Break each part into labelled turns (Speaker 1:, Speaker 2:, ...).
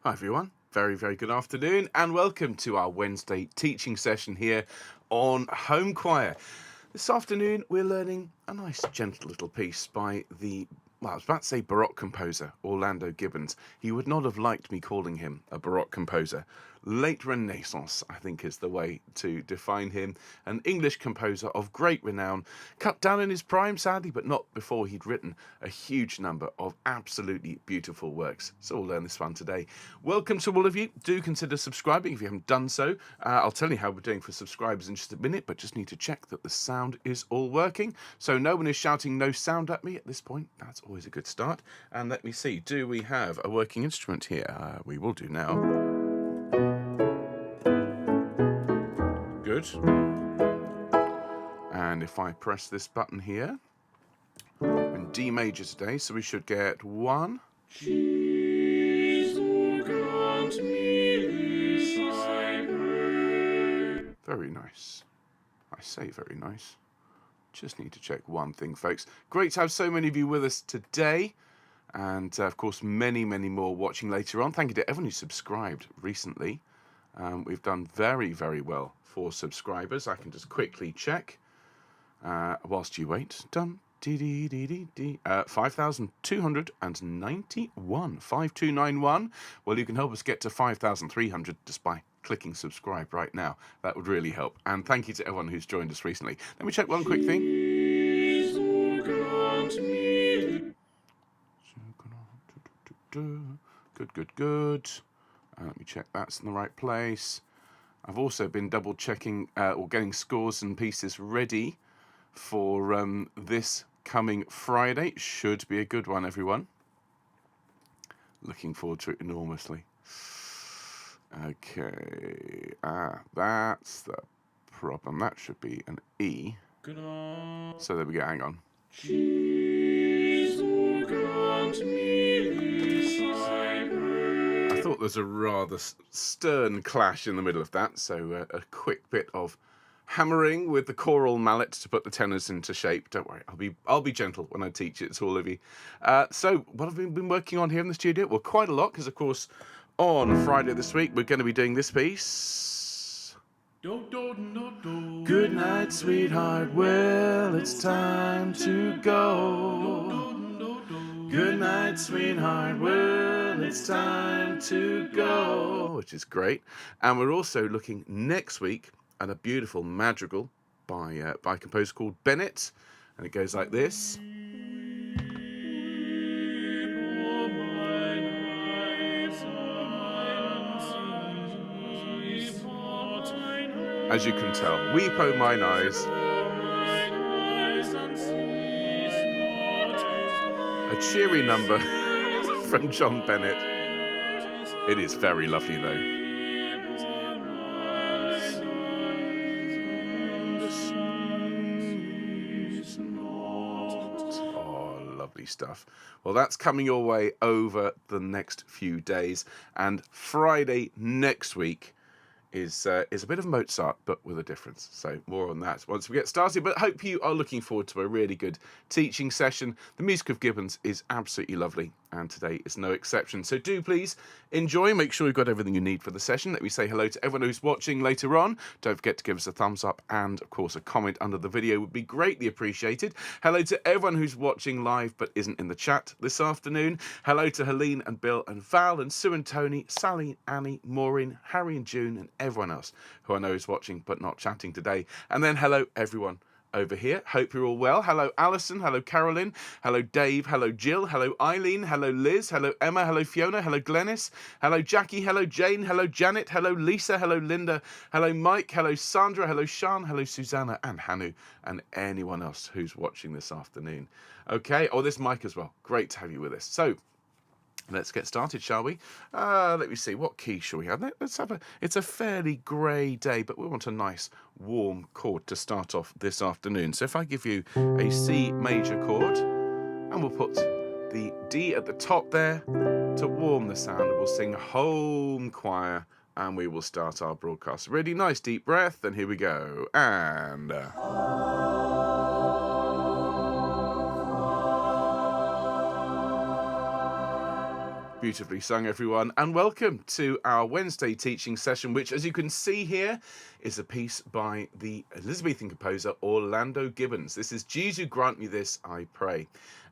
Speaker 1: Hi everyone, very good afternoon and welcome to our Wednesday teaching session here on Home Choir. This afternoon we're learning a nice gentle little piece by the, I was about to say Baroque composer, Orlando Gibbons. He would not have liked me calling him a Baroque composer. Late Renaissance, I think, is the way to define him. An English composer of great renown, cut down in his prime, sadly, but not before he'd written a huge number of absolutely beautiful works. So we'll learn this one today. Welcome to all of you. Do consider subscribing if you haven't done so. I'll tell you how we're doing for subscribers in just a minute, but just need to check that the sound is all working. So no one is shouting no sound at me at this point. That's always a good start. And let me see, do we have a working instrument here? We will do now. Good. And if I press this button here, we're in D major today, so we should get 1.
Speaker 2: Jesu, grant me this, I pray.
Speaker 1: Very nice. I say very nice. Just need to check one thing, folks. Great to have so many of you with us today. And, of course, many more watching later on. Thank you to everyone who subscribed recently. We've done very well for subscribers. I can just quickly check whilst you wait. 5,291. 5291. Well, you can help us get to 5,300 just by clicking subscribe right now. That would really help. And thank you to everyone who's joined us recently. Let me check one quick thing. Good. Let me check that's in the right place. I've also been double checking or getting scores and pieces ready for this coming Friday. Should be a good one, everyone. Looking forward to it enormously. Okay, that's the problem. That should be an E. So there we go, hang on.
Speaker 2: Jesu, grant me this, I pray.
Speaker 1: I thought there's a rather stern clash in the middle of that, so a quick bit of hammering with the choral mallet to put the tenors into shape. Don't worry, I'll be gentle when I teach it to all of you. So what have we been working on here in the studio? Well, quite a lot, because of course on Friday this week we're going to be doing this piece. Good night, sweetheart. Well, it's time to go. Good night, sweetheart. Well, it's time to go. Which is great. And we're also looking next week at a beautiful madrigal by a composer called Bennett, and it goes like this. As you can tell, weep, O mine eyes. A cheery number from John Bennett. It is very lovely though. Oh, lovely stuff. Well, that's coming your way over the next few days, and Friday next week is a bit of Mozart, but with a difference. So more on that once we get started. But hope you are looking forward to a really good teaching session. The music of Gibbons is absolutely lovely, and today is no exception. So do please enjoy. Make sure you've got everything you need for the session. Let me say hello to everyone who's watching later on. Don't forget to give us a thumbs up, and of course a comment under the video would be greatly appreciated. Hello to everyone who's watching live but isn't in the chat this afternoon. Hello to Helene and Bill and Val and Sue and Tony, Sally, Annie, Maureen, Harry and June, and everyone else who I know is watching but not chatting today. And then hello everyone over here. Hope you're all well. Hello Alison, hello Carolyn, hello Dave, hello Jill, hello Eileen, hello Liz, hello Emma, hello Fiona, hello Glennis, hello Jackie, hello Jane, hello Janet, hello Lisa, hello Linda, hello Mike, hello Sandra, hello Sean, hello Susanna and Hanu, and anyone else who's watching this afternoon. Okay, there's Mike as well. Great to have you with us. So let's get started, shall we? Let me see, what key shall we have? Let's have it's a fairly grey day, but we want a nice warm chord to start off this afternoon. So if I give you a C major chord, and we'll put the D at the top there to warm the sound, and we'll sing Home Choir, and we will start our broadcast. Really nice deep breath, and here we go. And Beautifully sung, everyone, and welcome to our Wednesday teaching session, which, as you can see here, is a piece by the Elizabethan composer Orlando Gibbons. This is Jesu, grant me this, I pray.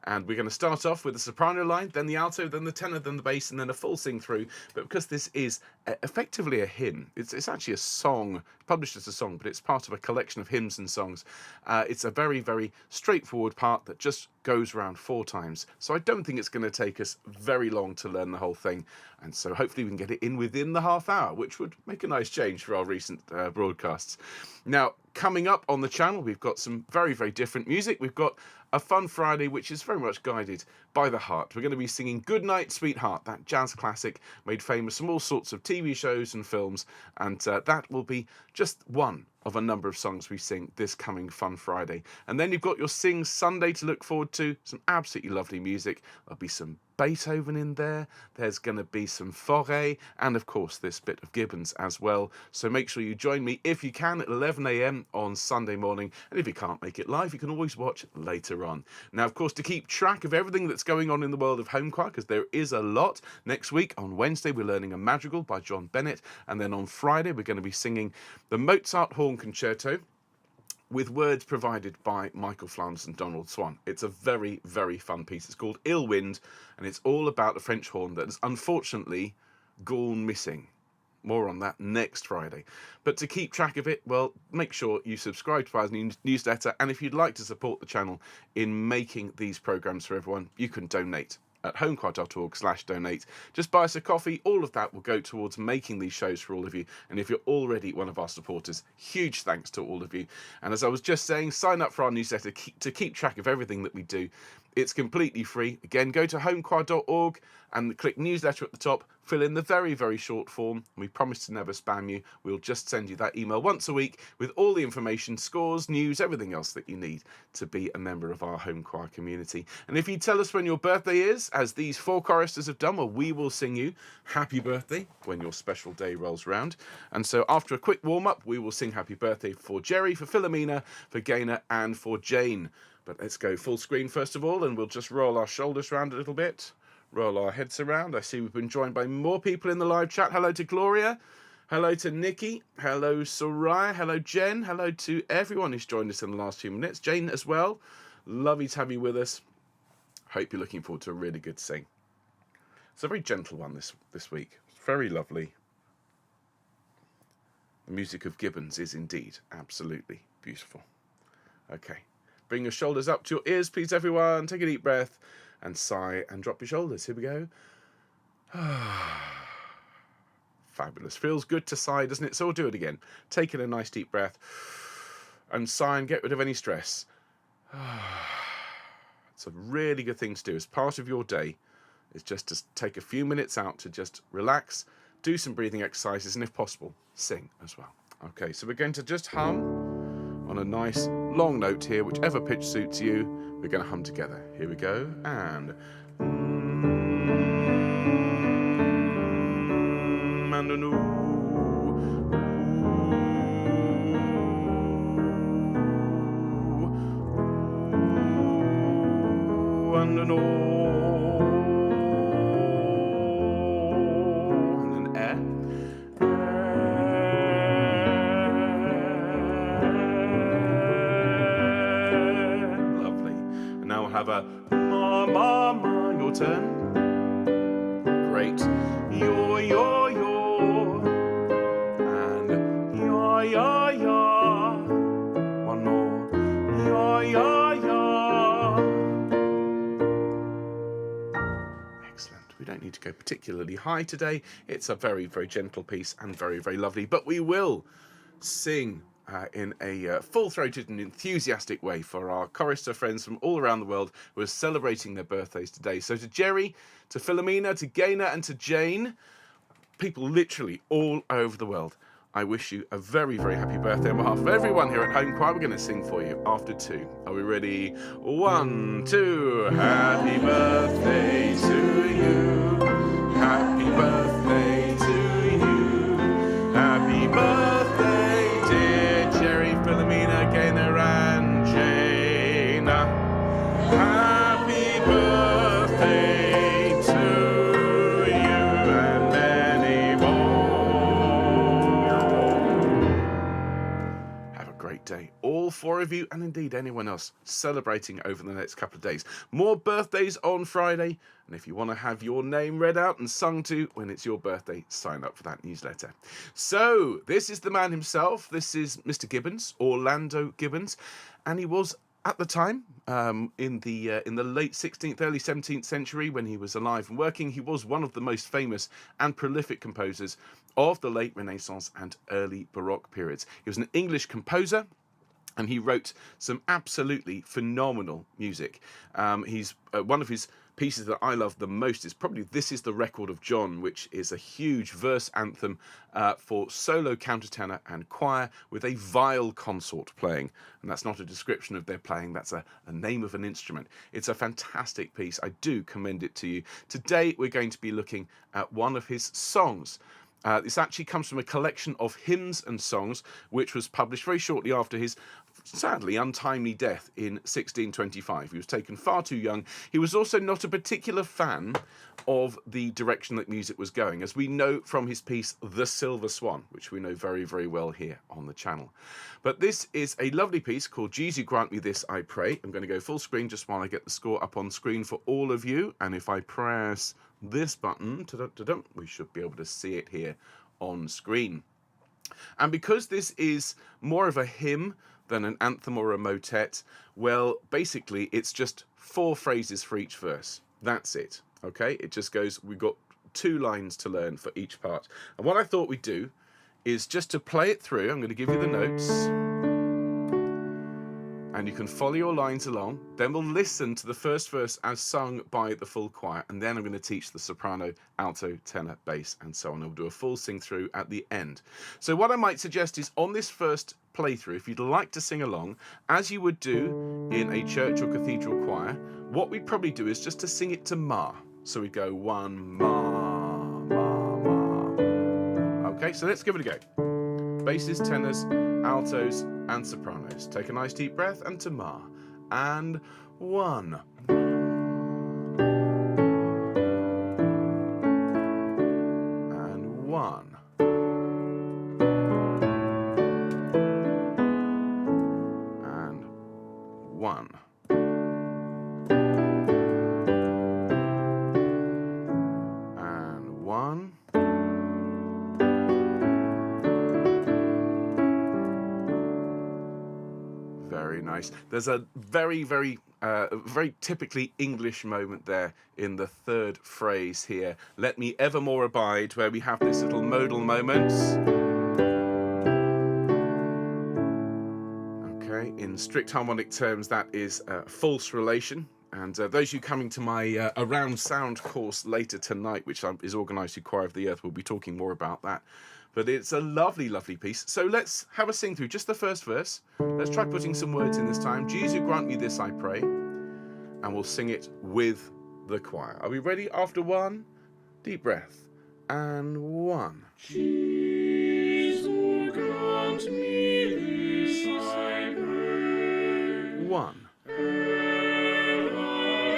Speaker 1: And we're going to start off with the soprano line, then the alto, then the tenor, then the bass, and then a full sing through. But because this is effectively a hymn, it's actually a song, published as a song, but it's part of a collection of hymns and songs. It's a very, very straightforward part that just goes around 4 times. So I don't think it's going to take us very long to learn the whole thing. And so hopefully we can get it in within the half hour, which would make a nice change for our recent broadcasts. Now, coming up on the channel, we've got some very, very different music. We've got a fun Friday, which is very much guided by the heart. We're going to be singing Goodnight, Sweetheart, that jazz classic made famous from all sorts of TV shows and films. And that will be just one of a number of songs we sing this coming Fun Friday. And then you've got your Sing Sunday to look forward to, some absolutely lovely music. There'll be some Beethoven in there, there's going to be some Fauré, and of course this bit of Gibbons as well. So make sure you join me if you can at 11 a.m. on Sunday morning, and if you can't make it live, you can always watch later on. Now, of course, to keep track of everything that's going on in the world of home choir, because there is a lot, next week on Wednesday we're learning a madrigal by John Bennett, and then on Friday we're going to be singing the Mozart Horn Concerto with words provided by Michael Flanders and Donald Swan. It's a very, very fun piece. It's called Ill Wind, and it's all about the French horn that has unfortunately gone missing. More on that next Friday. But to keep track of it, well, make sure you subscribe to our newsletter, and if you'd like to support the channel in making these programs for everyone, you can donate at homechoir.org/donate. Just buy us a coffee. All of that will go towards making these shows for all of you. And if you're already one of our supporters, huge thanks to all of you. And as I was just saying, sign up for our newsletter to keep track of everything that we do. It's completely free. Again, go to homechoir.org and click newsletter at the top. Fill in the very, very short form. We promise to never spam you. We'll just send you that email once a week with all the information, scores, news, everything else that you need to be a member of our home choir community. And if you tell us when your birthday is, as these 4 choristers have done, well, we will sing you happy birthday when your special day rolls round. And so after a quick warm-up, we will sing happy birthday for Jerry, for Philomena, for Gaynor, and for Jane. But let's go full screen first of all, and we'll just roll our shoulders around a little bit, roll our heads around. I see we've been joined by more people in the live chat. Hello to Gloria, hello to Nikki, hello Soraya, hello Jen, hello to everyone who's joined us in the last few minutes. Jane as well, lovely to have you with us. Hope you're looking forward to a really good sing. It's a very gentle one this week, very lovely. The music of Gibbons is indeed absolutely beautiful. Okay. Bring your shoulders up to your ears, please, everyone. Take a deep breath and sigh and drop your shoulders. Here we go. Fabulous. Feels good to sigh, doesn't it? So we'll do it again. Take in a nice deep breath and sigh and get rid of any stress. It's a really good thing to do as part of your day. Is just to take a few minutes out to just relax, do some breathing exercises, and if possible, sing as well. Okay, so we're going to just hum on a nice long note here, whichever pitch suits you. We're going to hum together. Here we go, and and an and an and then have a ma, ma, ma, your turn. Great. Yo, yo, yo. And ya, ya, ya. One more. Ya, ya, ya. Excellent. We don't need to go particularly high today. It's a very, very gentle piece and very, very lovely. But we will sing in a full-throated and enthusiastic way for our chorister friends from all around the world who are celebrating their birthdays today. So to Jerry, to Philomena, to Gaynor, and to Jane, people literally all over the world, I wish you a very, very happy birthday on behalf of everyone here at Home Choir. We're going to sing for you after 2. Are we ready? 1, 2. Happy birthday to you. Happy birthday to you. Happy birthday, dear Jerry, Philomena, Gaynor, and Jane. Happy birthday to all four of you, and indeed anyone else celebrating over the next couple of days. More birthdays on Friday, and if you want to have your name read out and sung to when it's your birthday, sign up for that newsletter. So this is the man himself. This is Mr. Gibbons, Orlando Gibbons, and he was at the time, in the late 16th, early 17th century, when he was alive and working, he was one of the most famous and prolific composers of the late Renaissance and early Baroque periods. He was an English composer, and he wrote some absolutely phenomenal music. He's one of his pieces that I love the most is probably This Is the Record of John, which is a huge verse anthem for solo countertenor and choir with a viol consort playing. And that's not a description of their playing, that's a name of an instrument. It's a fantastic piece. I do commend it to you. Today we're going to be looking at one of his songs. This actually comes from a collection of hymns and songs, which was published very shortly after his sadly untimely death in 1625. He was taken far too young. He was also not a particular fan of the direction that music was going, as we know from his piece The Silver Swan, which we know very, very well here on the channel. But this is a lovely piece called Jesu, Grant Me This, I Pray. I'm going to go full screen just while I get the score up on screen for all of you. And if I press this button, we should be able to see it here on screen. And because this is more of a hymn than an anthem or a motet, well, basically it's just 4 phrases for each verse. That's it. Okay, it just goes, we've got 2 lines to learn for each part. And what I thought we'd do is just to play it through. I'm going to give you the notes, and you can follow your lines along. Then we'll listen to the first verse as sung by the full choir, and then I'm going to teach the soprano, alto, tenor, bass, and so on. I'll do a full sing through at the end. So what I might suggest is on this first playthrough, if you'd like to sing along, as you would do in a church or cathedral choir, what we'd probably do is just to sing it to Ma. So we'd go 1, Ma, Ma, Ma. Okay, so let's give it a go. Basses, tenors, altos, and sopranos. Take a nice deep breath, and to Ma. And 1. And 1. And 1. And 1. Very nice. There's a very typically English moment there in the third phrase here. Let me evermore abide, where we have this little modal moment. Okay, in strict harmonic terms, that is false relation. And those of you coming to my Around Sound course later tonight, which is organised through Choir of the Earth, we'll be talking more about that. But it's a lovely, lovely piece. So let's have a sing through just the first verse. Let's try putting some words in this time. Jesu, grant me this, I pray. And we'll sing it with the choir. Are we ready? After 1, deep breath. And 1.
Speaker 2: Jesu, grant me this, I pray.
Speaker 1: 1.
Speaker 2: Ever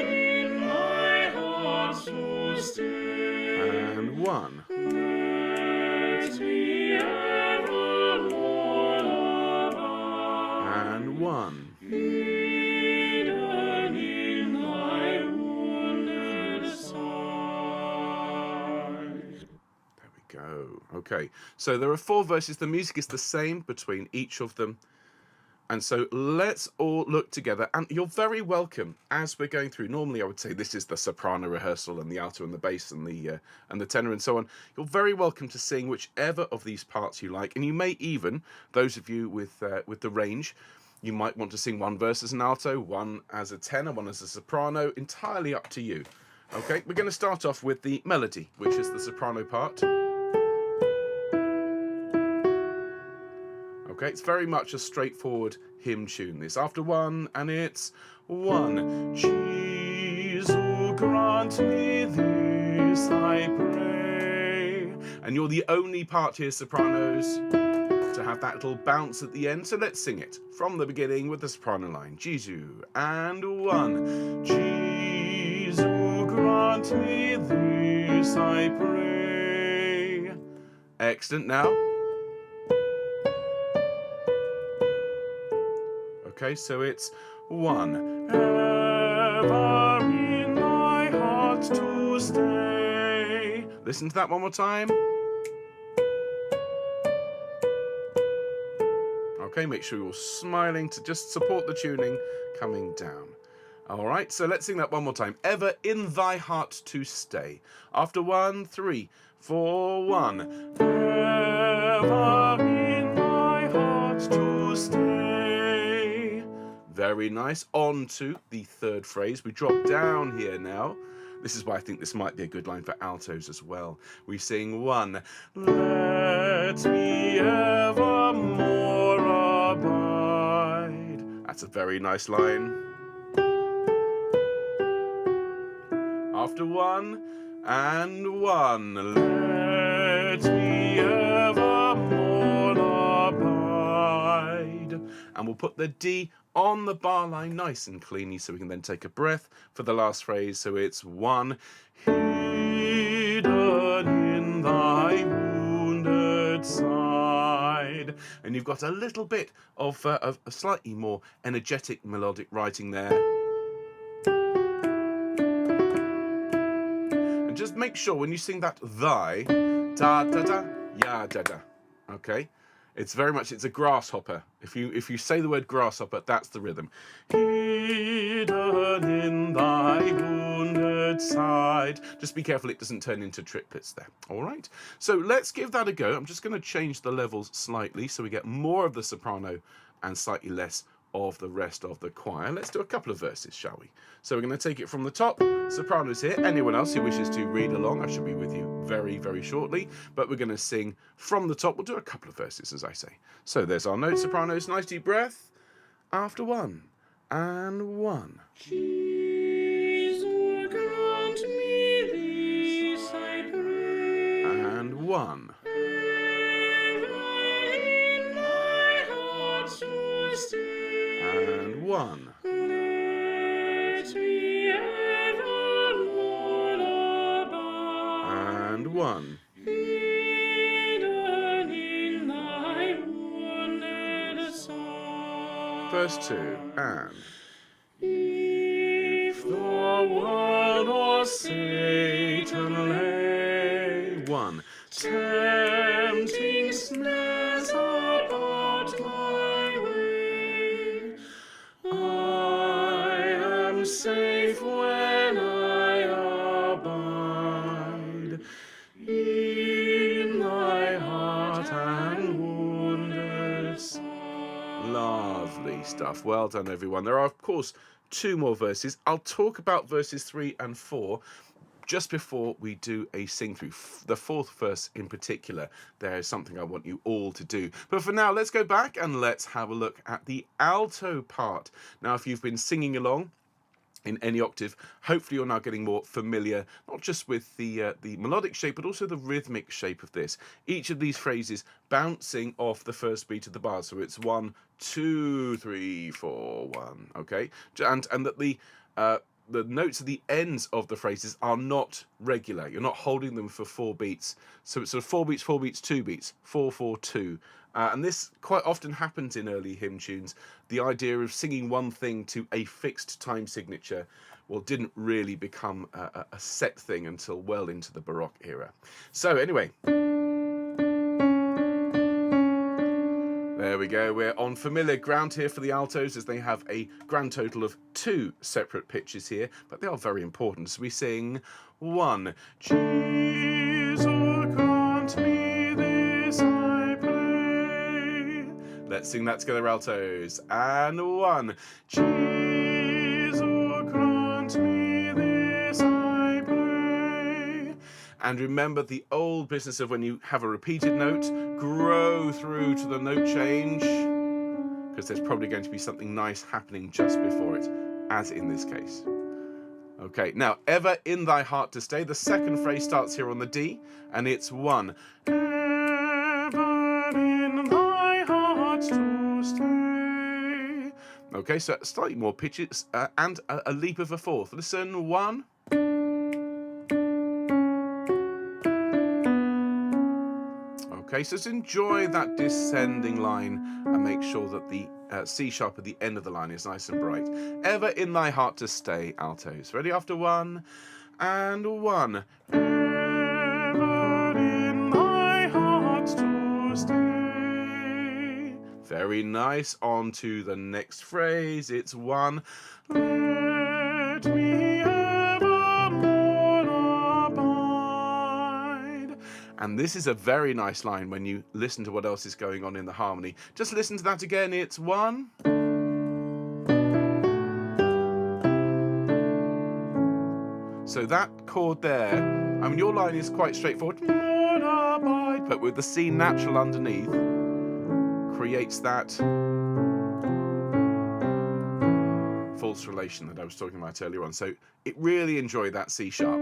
Speaker 2: in my heart so stay.
Speaker 1: And 1.
Speaker 2: Let me evermore abide.
Speaker 1: And 1.
Speaker 2: Hidden in thy wounded side.
Speaker 1: There we go. Okay, so there are 4 verses. The music is the same between each of them. And so let's all look together, and you're very welcome as we're going through. Normally I would say this is the soprano rehearsal and the alto and the bass and the tenor and so on. You're very welcome to sing whichever of these parts you like, and you may even, those of you with the range, you might want to sing 1 verse as an alto, 1 as a tenor, 1 as a soprano, entirely up to you. Okay, we're going to start off with the melody, which is the soprano part. Okay, it's very much a straightforward hymn tune. This after 1, and it's 1. Jesu, grant me this, I pray. And you're the only part here, sopranos, to have that little bounce at the end. So let's sing it from the beginning with the soprano line. Jesu, and 1. Jesu, grant me this, I pray. Excellent. Now Okay, so it's 1. Ever in my heart to stay. Listen to that one more time. Okay, make sure you're smiling to just support the tuning coming down. All right, so let's sing that one more time. Ever in thy heart to stay. After 1, 3, 4, 1. Ever in my heart to stay. Very nice. On to the third phrase. We drop down here now. This is why I think this might be a good line for altos as well. We sing 1. Let me evermore abide. That's a very nice line. After 1 and 1. Let me evermore abide. And we'll put the D on the bar line nice and cleanly so we can then take a breath for the last phrase. So it's 1. Hidden in thy wounded side. And you've got a little bit of a slightly more energetic melodic writing there. And just make sure when you sing that thy, da da da, ya da da. Okay? It's very much, it's a grasshopper. If you say the word grasshopper, that's the rhythm. Hidden in thy wounded side. Just be careful it doesn't turn into triplets there. All right? So let's give that a go. I'm just going to change the levels slightly so we get more of the soprano and slightly less of the rest of the choir. Let's do a couple of verses, shall we? So we're going to take it from the top. Soprano's here. Anyone else who wishes to read along, I shall be with you very, very shortly. But we're going to sing from the top. We'll do a couple of verses, as I say. So there's our note, sopranos. Nice deep breath. After 1 and 1.
Speaker 2: Jesus, grant me this, I pray.
Speaker 1: And 1.
Speaker 2: Ever in my heart to stay.
Speaker 1: And 1.
Speaker 2: Let me evermore abide.
Speaker 1: And 1.
Speaker 2: Hidden in thy wounded side.
Speaker 1: Verse 2. And
Speaker 2: If
Speaker 1: the world or Satan lay 1. Tempting snares about my way, I am safe when I abide in thy heart and wounded side. Lovely stuff. Well done, everyone. There are, of course, 2 more verses. I'll talk about verses 3 and 4 just before we do a sing through. The 4th verse in particular, there is something I want you all to do. But for now, let's go back and let's have a look at the alto part. Now, if you've been singing along in any octave, hopefully you're now getting more familiar, not just with the melodic shape, but also the rhythmic shape of this. Each of these phrases bouncing off the first beat of the bar. So it's 1, 2, 3, 4, 1. Okay, and that the notes at the ends of the phrases are not regular. You're not holding them for 4 beats. So it's sort of 4 beats, 4 beats, 2 beats, 4, 4, 2. And this quite often happens in early hymn tunes. The idea of singing one thing to a fixed time signature, well, didn't really become a set thing until well into the Baroque era. So anyway, there we go. We're on familiar ground here for the altos, as they have a grand total of 2 separate pitches here, but they are very important. So we sing 1. Jesus, grant me this, I pray. Let's sing that together, altos. And 1. Jesus, grant me this, I pray. And remember the old business of when you have a repeated note, grow through to the note change, because there's probably going to be something nice happening just before it, as in this case. Okay, now, ever in thy heart to stay. The second phrase starts here on the D, and it's 1. Ever in thy heart to stay. Okay, so slightly more pitches, and a leap of a 4th. Listen, 1. Okay, so just enjoy that descending line and make sure that the C sharp at the end of the line is nice and bright. Ever in thy heart to stay, altos. Ready after 1 and 1. Ever in thy heart to stay. Very nice. On to the next phrase. It's 1. Let me evermore abide. And this is a very nice line when you listen to what else is going on in the harmony. Just listen to that again. It's 1. So that chord there, I mean, your line is quite straightforward, but with the C natural underneath, creates that false relation that I was talking about earlier on. So really enjoy that C sharp,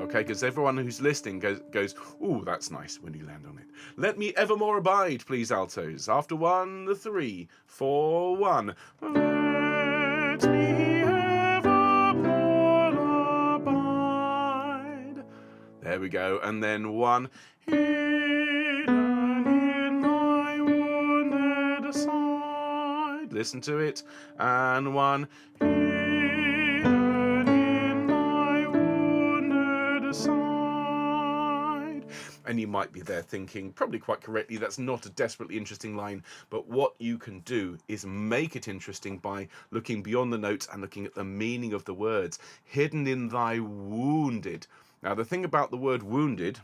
Speaker 1: okay? Because everyone who's listening goes, ooh, that's nice when you land on it. Let me evermore abide, please, altos. After 1, 3, 4, 1. Let me evermore abide. There we go. And then 1. Hidden in thy wounded side. Listen to it. And 1. Hidden in thy wounded side. And you might be there thinking, probably quite correctly, that's not a desperately interesting line, but what you can do is make it interesting by looking beyond the notes and looking at the meaning of the words. Hidden in thy wounded. Now, the thing about the word wounded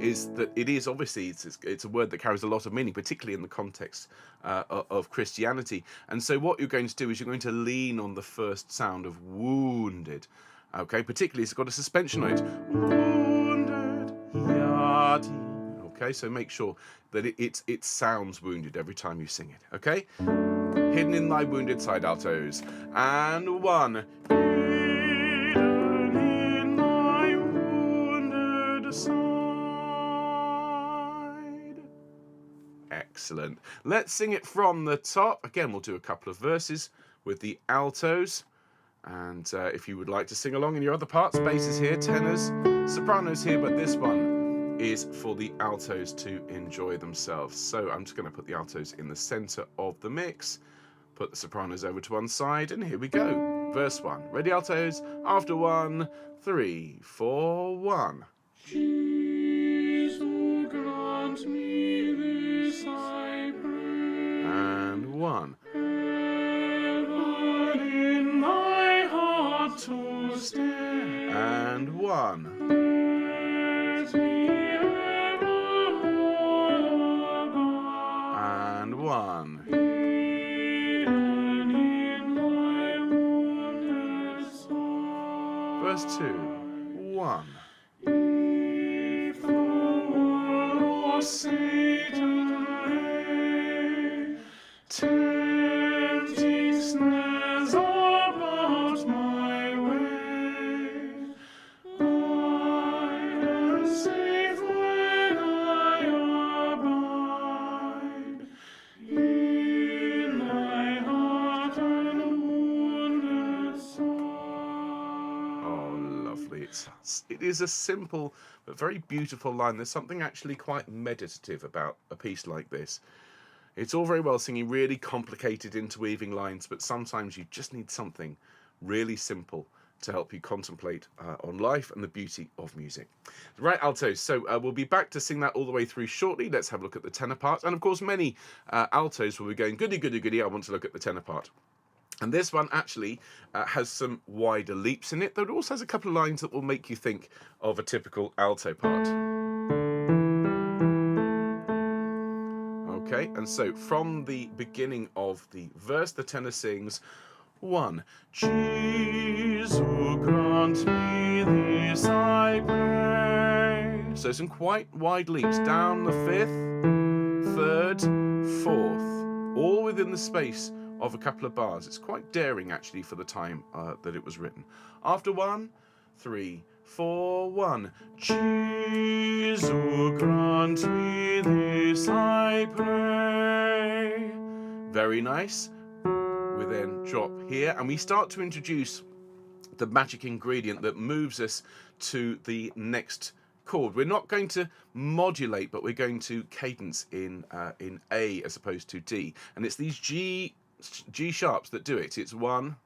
Speaker 1: is that it is obviously, it's a word that carries a lot of meaning, particularly in the context of Christianity. And so what you're going to do is you're going to lean on the first sound of wounded. Okay, particularly it's got a suspension note. Wounded, yadi. Okay, so make sure that it sounds wounded every time you sing it. Okay, hidden in thy wounded side, altos. And 1. Hidden in thy wounded side. Excellent. Let's sing it from the top. Again, we'll do a couple of verses with the altos. And if you would like to sing along in your other parts, basses here, tenors, sopranos here, but this one is for the altos to enjoy themselves. So I'm just going to put the altos in the center of the mix, put the sopranos over to one side, and here we go. Verse 1. Ready, altos? After 1, 3, 4, 1.
Speaker 2: Jesu, grant me this, I pray.
Speaker 1: And 1.
Speaker 2: Ever in thy heart to stay.
Speaker 1: And 1.
Speaker 2: Let me evermore abide.
Speaker 1: And 1.
Speaker 2: Hidden in thy wounded side.
Speaker 1: Verse 2. 1.
Speaker 2: If the world or Satan lay tempting snares about my way, I am safe when I abide in thy heart and wounded side.
Speaker 1: Oh, lovely. It is a simple but very beautiful line. There's something actually quite meditative about a piece like this. It's all very well singing really complicated interweaving lines, but sometimes you just need something really simple to help you contemplate on life and the beauty of music. Right, altos, so we'll be back to sing that all the way through shortly. Let's have a look at the tenor part. And of course, many altos will be going, goody, goody, goody, I want to look at the tenor part. And this one actually has some wider leaps in it, though it also has a couple of lines that will make you think of a typical alto part. Okay, and so from the beginning of the verse, the tenor sings 1. Jesu, grant me this, I pray. So some quite wide leaps down the 5th, 3rd, 4th, all within the space of a couple of bars. It's quite daring actually for the time that it was written. After 1, 3, 4, 1. Jesu, grant me this, I pray. Very nice. We then drop here and we start to introduce the magic ingredient that moves us to the next chord. We're not going to modulate, but we're going to cadence in A as opposed to D. And it's these G sharps that do it. It's 1.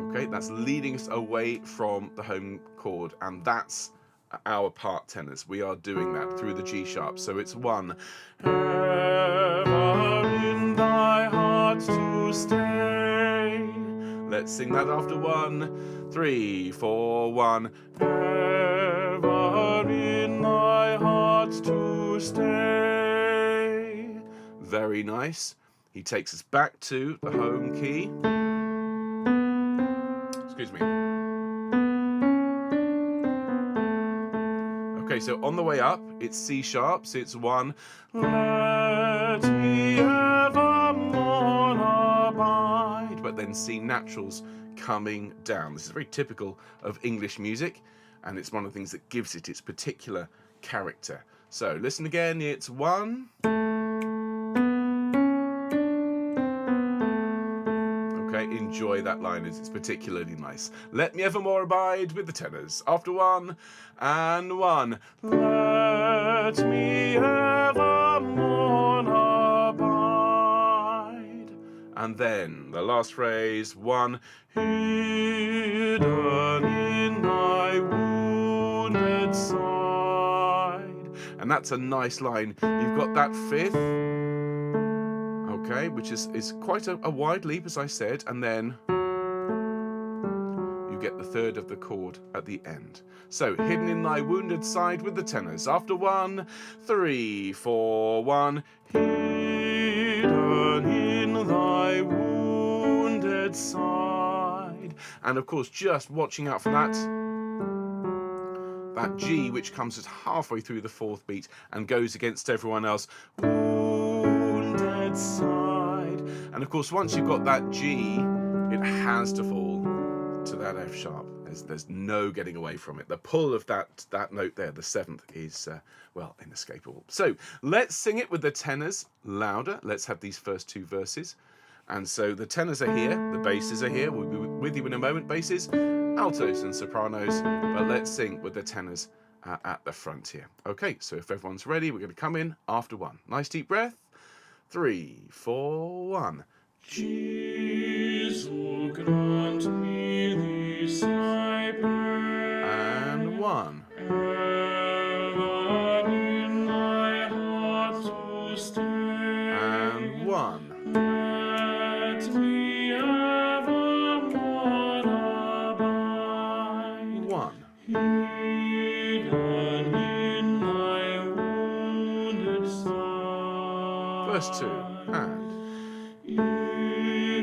Speaker 1: Okay, that's leading us away from the home chord, and that's our part tenors. We are doing that through the G sharp. So it's 1. Ever in thy heart to stay. Let's sing that after 1, 3, 4, 1. Ever in thy heart to stay. Very nice. He takes us back to the home key. Excuse me. Okay, so on the way up, it's C sharps, it's 1. Let me evermore abide. But then C naturals coming down. This is very typical of English music, and it's one of the things that gives it its particular character. So listen again, it's 1. Okay, enjoy that line as it's particularly nice. Let me evermore abide with the tenors. After 1 and 1. Let me evermore abide. And then the last phrase, 1. Hidden in thy wounded side. And that's a nice line. You've got that 5th. Okay, which is quite a wide leap, as I said, and then you get the 3rd of the chord at the end. So, hidden in thy wounded side with the tenors. After 1, 3, 4, 1. Hidden in thy wounded side. And of course, just watching out for that G, which comes at halfway through the 4th beat and goes against everyone else. Side. And of course, once you've got that G, it has to fall to that F sharp. There's no getting away from it. The pull of that note there, the 7th, is well, inescapable. So let's sing it with the tenors louder. Let's have these first 2 verses. And so the tenors are here, the basses are here. We'll be with you in a moment, basses, altos and sopranos, but let's sing with the tenors at the front here. Okay, so if everyone's ready, we're going to come in after 1. Nice deep breath. 3, 4, 1.
Speaker 2: Jesu, grant me this I pray.
Speaker 1: And 1.
Speaker 2: Ever in thy heart to stay.
Speaker 1: And 1.
Speaker 2: Let me evermore abide.
Speaker 1: 1.
Speaker 2: Hidden in thy wounded side.
Speaker 1: Verse 2. And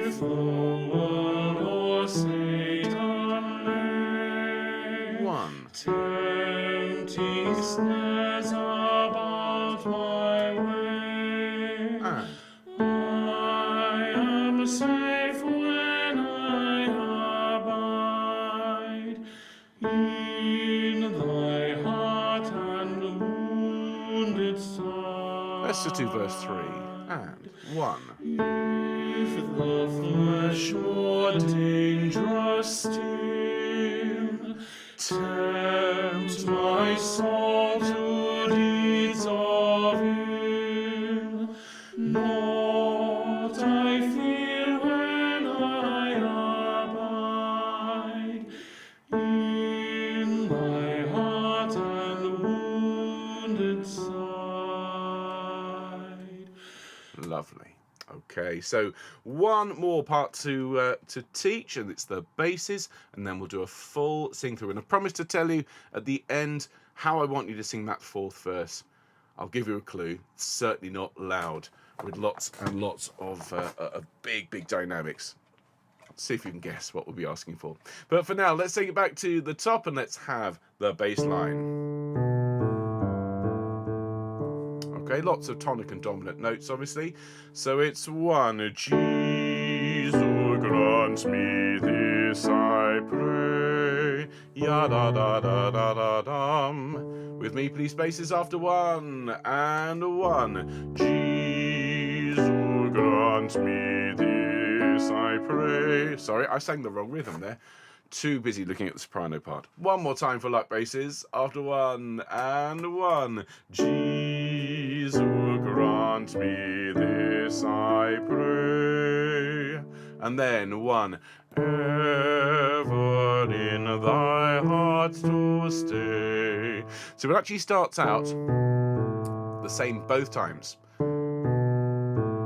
Speaker 2: If the world or Satan lay
Speaker 1: 1.
Speaker 2: tempting snares about my way,
Speaker 1: And
Speaker 2: I am safe when I abide in thy heart and wounded side.
Speaker 1: let's just do verse 3. And 1.
Speaker 2: If the flesh more dangerous still tempt my soul to deeds of ill, naught I fear when I abide in thy heart and wounded side.
Speaker 1: Lovely. Okay, so one more part to teach, and it's the basses, and then we'll do a full sing through. And I promise to tell you at the end how I want you to sing that 4th verse. I'll give you a clue. It's certainly not loud, with lots and lots of big dynamics. See if you can guess what we'll be asking for. But for now, let's take it back to the top and let's have the bass line. Okay, lots of tonic and dominant notes, obviously. So it's 1. Jesu, grant me this, I pray. Ya da da da da da dum. With me, please, basses after 1 and 1. Jesu, grant me this, I pray. Sorry, I sang the wrong rhythm there. too busy looking at the soprano part. One more time for luck basses. After 1 and 1. Jesus, grant me this, I pray. And then 1. Ever in thy heart to stay. So it actually starts out the same both times.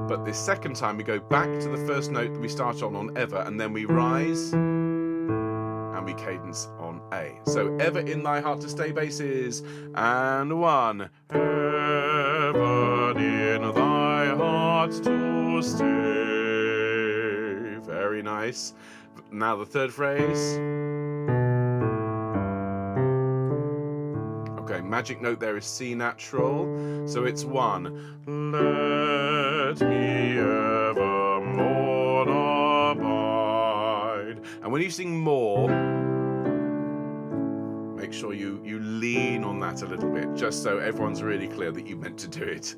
Speaker 1: But this second time we go back to the first note that we started on ever, and then we rise and we cadence on A. So ever in thy heart to stay basses, and 1. Ever in thy heart to stay. Very nice. Now the third phrase. Okay, magic note there is C natural. So it's 1. Let me evermore abide. And when you sing more, make sure you lean on that a little bit, just so everyone's really clear that you meant to do it.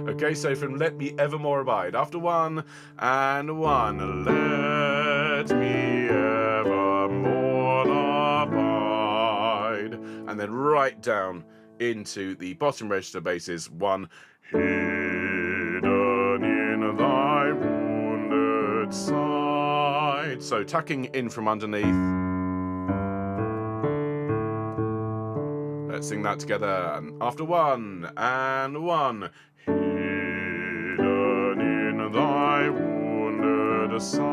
Speaker 1: Okay, so from let me evermore abide. After 1 and 1. Let me evermore abide. And then right down into the bottom register basses. 1. Hidden in thy wounded side. So tucking in from underneath. Let's sing that together. After 1 and 1. Hidden in thy wounded side.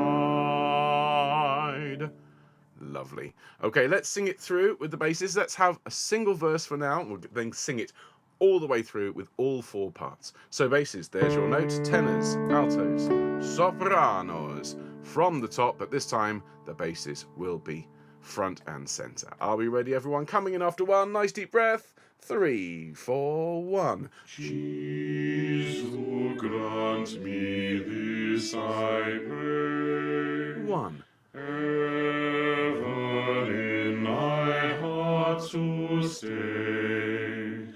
Speaker 1: Lovely. Okay, let's sing it through with the basses. Let's have a single verse for now. We'll then sing it all the way through with all 4 parts. So basses, there's your notes. Tenors, altos, sopranos. From the top, but this time the basses will be front and center. Are we ready, everyone? Coming in after 1. Nice deep breath. 3, 4, 1.
Speaker 2: Jesu, grant me this, I pray.
Speaker 1: 1.
Speaker 2: Ever in thy heart to stay.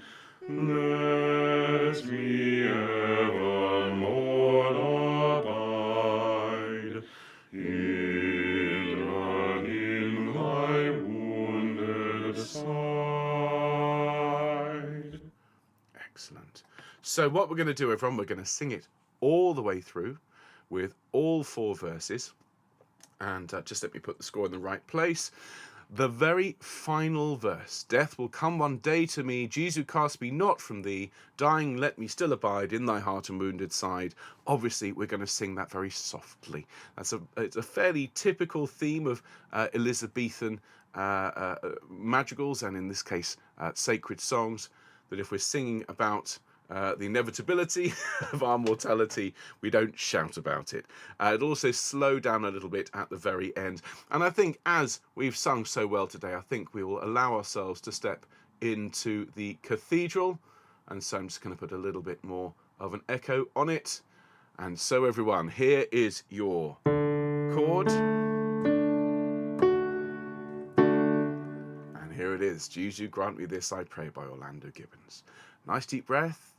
Speaker 2: Let me evermore abide. Hidden in thy wounded side.
Speaker 1: Excellent. So what we're going to do, everyone, we're going to sing it all the way through with all 4 verses. And just let me put the score in the right place. The very final verse. Death will come one day to me. Jesu, cast me not from thee. Dying, let me still abide in thy heart and wounded side. Obviously, we're going to sing that very softly. It's a fairly typical theme of Elizabethan madrigals, and in this case, sacred songs, that if we're singing about the inevitability of our mortality, we don't shout about it. It'll also slow down a little bit at the very end. And I think as we've sung so well today, I think we will allow ourselves to step into the cathedral. And so I'm just going to put a little bit more of an echo on it. And so everyone, here is your chord. And here it is. Jesu, grant me this, I pray, by Orlando Gibbons. Nice deep breath.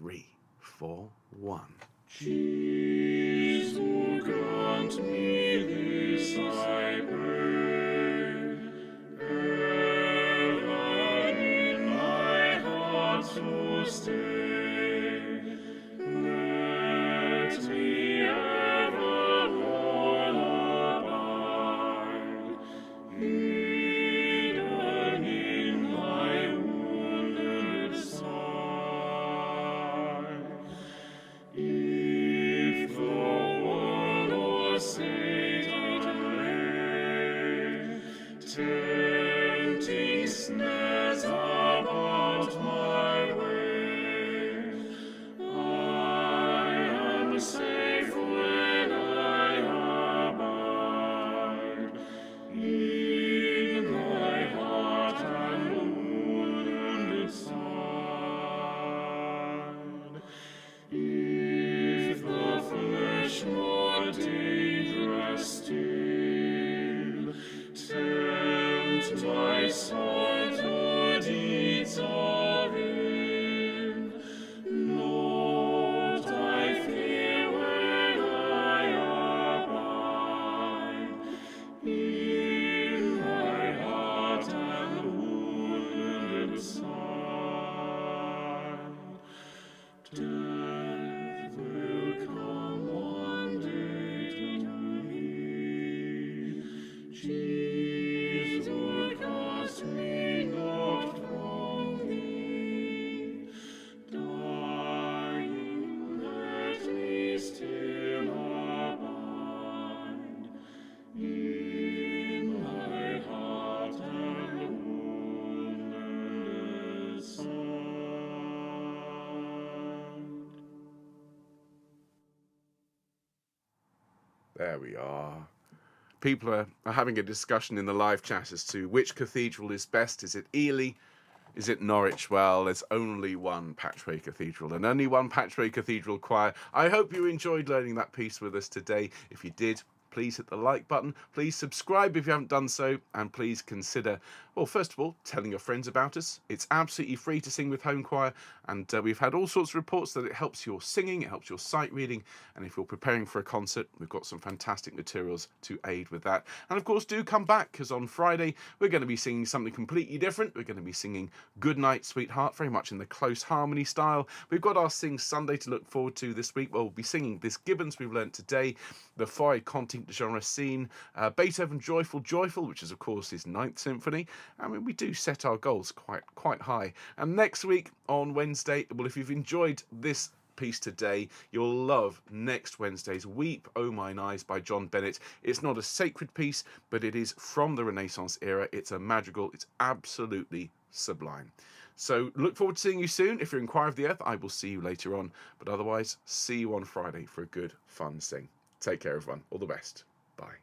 Speaker 1: 3, 4, 1.
Speaker 2: Jesu, grant me this, I pray. Ever in thy heart to stay. Let me evermore abide. Hidden in thy wounded side. If the world or Satan lay tempting snares about my way, I am safe when I abide in thy heart and wounded side. If the flesh more dangerous still tempt my soul to deeds of ill,
Speaker 1: There we are. People are having a discussion in the live chat as to which cathedral is best. Is it Ely? Is it Norwich? Well, there's only one Patchway Cathedral and only one Patchway Cathedral choir. I hope you enjoyed learning that piece with us today. If you did, please hit the like button. Please subscribe if you haven't done so. And please consider, well, first of all, telling your friends about us. It's absolutely free to sing with home choir. And we've had all sorts of reports that it helps your singing, it helps your sight reading. And if you're preparing for a concert, we've got some fantastic materials to aid with that. And of course, do come back, because on Friday, we're going to be singing something completely different. We're going to be singing Good Night, Sweetheart, very much in the close harmony style. We've got our Sing Sunday to look forward to this week. We'll be singing this Gibbons we've learnt today, the Foy Cantique de Genre Scene, Beethoven Joyful Joyful, which is of course his Ninth Symphony. I mean, we do set our goals quite high. And next week on Wednesday, well, if you've enjoyed this piece today, you'll love next Wednesday's Weep, O Mine Eyes by John Bennett. It's not a sacred piece, but it is from the Renaissance era. It's a madrigal. It's absolutely sublime. So look forward to seeing you soon. If you're in Choir of the Earth, I will see you later on. But otherwise, see you on Friday for a good, fun sing. Take care, everyone. All the best. Bye.